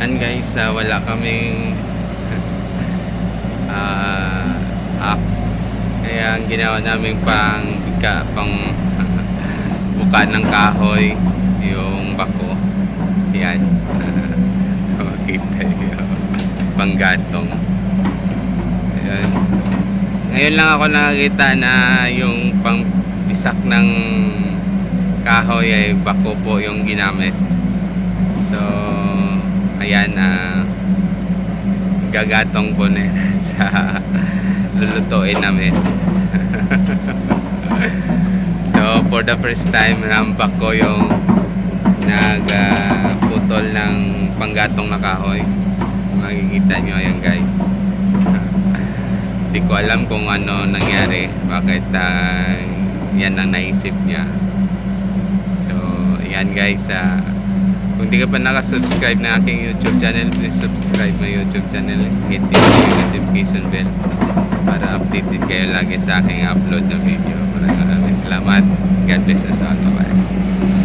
Guys, wala kaming axe. Kaya ang ginawa namin pang buka ng kahoy yung bako. Yan. Makita nyo. Panggatong. Ayan. Ngayon lang ako nakakita na yung pang-bisak ng kahoy ay bako po yung ginamit. So, ayan gagatong po na sa lulutuin namin. So, for the first time, rampak ko yung nagputol ng panggatong na kahoy. Makikita nyo, ayan guys. Hindi ko alam kung ano nangyari, bakit yan ang naisip niya. So, ayan guys, kung di ka pa nakasubscribe na aking YouTube channel, please subscribe my YouTube channel. Hit yung notification bell para updated kayo lagi sa aking upload na video. Maraming salamat. God bless us all. Bye.